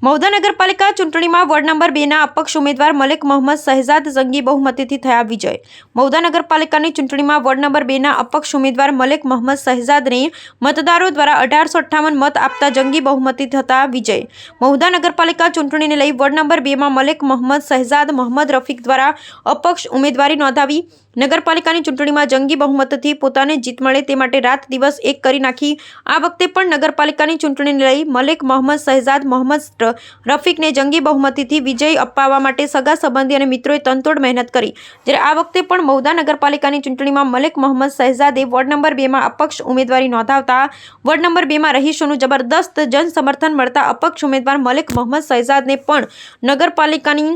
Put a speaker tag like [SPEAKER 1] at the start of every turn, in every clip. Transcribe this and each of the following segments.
[SPEAKER 1] મહુધા નગરપાલિકા ચૂંટણીમાં ward number 2ના અપક્ષ ઉમેદવાર મલેક મોહમ્મદ શહેજાદ જંગી બહુમતીથી થયા વિજય। મહુધા નગરપાલિકાની ચૂંટણીમાં વોર્ડ નંબર 2ના અપક્ષ ઉમેદવાર મલેક મોહમ્મદ શહેજાદને મતદારો દ્વારા 1858 મત આપતા જંગી બહુમતી થતા વિજય। મહુધા નગરપાલિકા ચૂંટણીને લઈ વોર્ડ નંબર 2માં મલેક મોહમ્મદ શહેજાદ મોહમ્મદ રફીક દ્વારા અપક્ષ ઉમેદવારી નોંધાવી નગરપાલિકાની ચૂંટણીમાં જંગી બહુમતીથી પોતાને જીત મળે તે માટે રાત દિવસ એક કરી નાખી। આ વખતે પણ નગરપાલિકાની ચૂંટણીને લઈ મલેક મોહમ્મદ શહેજાદ મોહમ્મદ રફીકને જંગી બહુમતીથી વિજય અપાવવા માટે સગા સંબંધી અને મિત્રોએ તનતોડ મહેનત કરી। જ્યારે આ વખતે પણ મહુધા નગરપાલિકાની ચૂંટણીમાં મલેક મોહમ્મદ શહેજાદે વોર્ડ નંબર 2માં અપક્ષ ઉમેદવારી નોંધાવતા વોર્ડ નંબર 2માં રહીશોનું જબરદસ્ત જનસમર્થન મળતા અપક્ષ ઉમેદવાર મલેક મોહમ્મદ શહેજાદને પણ નગરપાલિકાની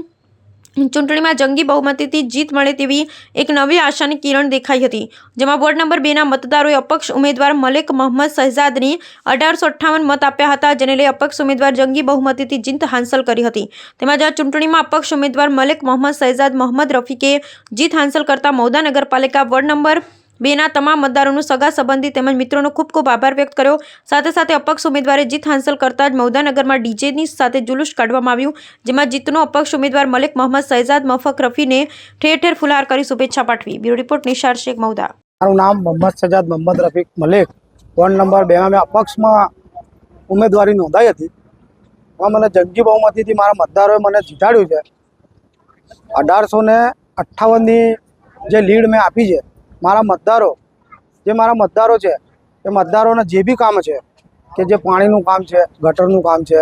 [SPEAKER 1] ચૂંટણીમાં જંગી બહુમતીથી જીત મળે તેવી એક નવી આશાની કિરણ દેખાઈ હતી। જેમાં વોર્ડ નંબર 2ના મતદારોએ અપક્ષ ઉમેદવાર મલેક મોહમ્મદ શહેજાદને 1858 મત આપ્યા હતા, જેને લઈ અપક્ષ ઉમેદવાર જંગી બહુમતીથી જીત હાંસલ કરી હતી। તેમજ આ ચૂંટણીમાં અપક્ષ ઉમેદવાર મલેક મોહમ્મદ શહેજાદ મોહમ્મદ રફીકે જીત હાંસલ કરતા મહુધા નગરપાલિકા વોર્ડ નંબર 2ના તમામ મતદારોનું સગા સંબંધી તેમજ મિત્રોનો ખૂબ ખૂબ આભાર વ્યક્ત કર્યો। સાથે સાથે અપક્ષ ઉમેદવારે જીત હાંસલ કરતા જ મહુધા નગરમાં ડીજેની સાથે જુલુસ કાઢવામાં આવ્યું, જેમાં જીતનો અપક્ષ ઉમેદવાર મલેક મોહમ્મદ શહેજાદ મોહમ્મદ રફીને ઠેર ઠેર ફુલહાર કરી શુભેચ્છા પાઠવી। Bureau report Nishar Shaikh, Mahudha.
[SPEAKER 2] મારું નામ મોહમ્મદ શહેજાદ મોહમ્મદ રફીક મલેક, વોર્ડ નંબર 2માં મેં અપક્ષમાં ઉમેદવારી નોંધાઈ હતી। મને જંગી બહુમતીથી મારા મતદારોએ મને જીતાડ્યું છે। 1858ની જે લીડ મેં આપી છે, મારા મતદારો છે એ મતદારોના જે બી કામ છે કે જે પાણીનું કામ છે, ગટરનું કામ છે,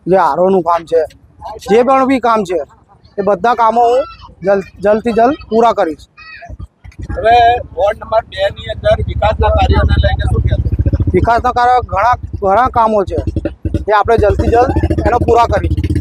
[SPEAKER 2] જે આરોનું કામ છે, જે પણ બી કામ છે એ બધા કામો હું જલ્દથી જલ્દ પૂરા કરીશ।
[SPEAKER 3] હવે વોર્ડ નંબર 2ની અંદર વિકાસના કાર્યોને લઈને શું કહેશો?
[SPEAKER 2] વિકાસના કાર્યો ઘણા કામો છે એ આપણે જલ્દથી જલ્દ એનો પૂરા કરીશું।